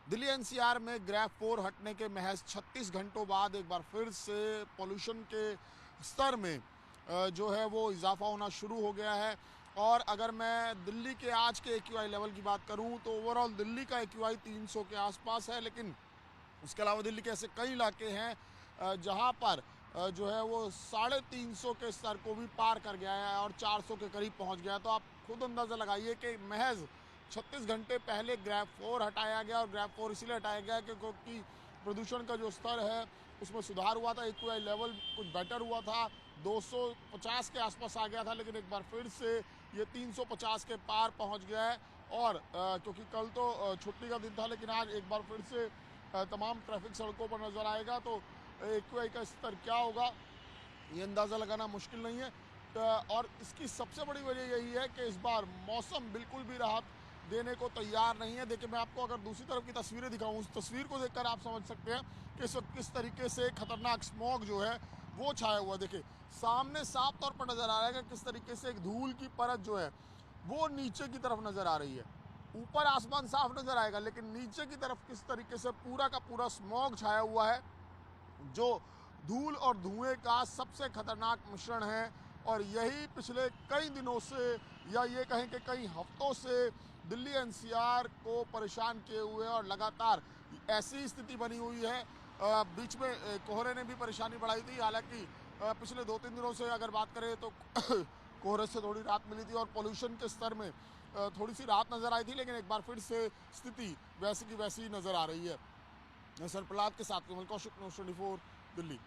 Delhi NCR में ग्रैफ 4 हटने के महज 36 घंटों बाद एक बार फिर से पॉल्यूशन के स्तर में जो है वो इजाफा होना शुरू हो गया है। और अगर मैं दिल्ली के आज के एक्यूआई लेवल की बात करूं तो ओवरऑल दिल्ली का एक्यूआई 300 के आसपास है, लेकिन उसके अलावा दिल्ली के ऐसे कई इलाके हैं जहां पर जो है वो 350 के स्तर को भी पार कर गया है और 400 के करीब पहुंच गया है। तो आप खुद अंदाज़ा लगाइए कि महज 36 घंटे पहले ग्रैफ 4 हटाया गया, और ग्रैफ 4 इसीलिए हटाया गया क्योंकि प्रदूषण का जो स्तर है उसमें सुधार हुआ था, एक्यूआई लेवल कुछ बेटर हुआ था, 250 के आसपास आ गया था, लेकिन एक बार फिर से ये 350 के पार पहुंच गया है। और क्योंकि कल तो छुट्टी का दिन था, लेकिन आज एक बार फिर से तमाम ट्रैफिक सड़कों पर नज़र आएगा, तो एक्यूआई का स्तर क्या होगा ये अंदाज़ा लगाना मुश्किल नहीं है। और इसकी सबसे बड़ी वजह यही है कि इस बार मौसम बिल्कुल भी राहत देने को तैयार नहीं है। देखिए, मैं आपको अगर दूसरी तरफ की तस्वीरें दिखाऊं, उस तस्वीर को देखकर आप समझ सकते हैं कि इस वक्त किस तरीके से खतरनाक स्मॉग जो है वो छाया हुआ। देखिए, सामने साफ तौर पर नज़र आ रहा है कि किस तरीके से एक धूल की परत जो है वो नीचे की तरफ नज़र आ रही है। ऊपर आसमान साफ नज़र आएगा, लेकिन नीचे की तरफ किस तरीके से पूरा का पूरा स्मॉग छाया हुआ है, जो धूल और धुएं का सबसे खतरनाक मिश्रण है। और यही पिछले कई दिनों से, या ये कहें कि कई हफ्तों से दिल्ली एनसीआर को परेशान किए हुए, और लगातार ऐसी स्थिति बनी हुई है। बीच में कोहरे ने भी परेशानी बढ़ाई थी, हालांकि पिछले 2-3 दिनों से अगर बात करें तो कोहरे से थोड़ी राहत मिली थी और पोल्यूशन के स्तर में थोड़ी सी राहत नज़र आई थी, लेकिन एक बार फिर से स्थिति वैसी की वैसी नज़र आ रही है। सरप्रहलाद के साथ कौशिक, न्यूज़ 24 दिल्ली।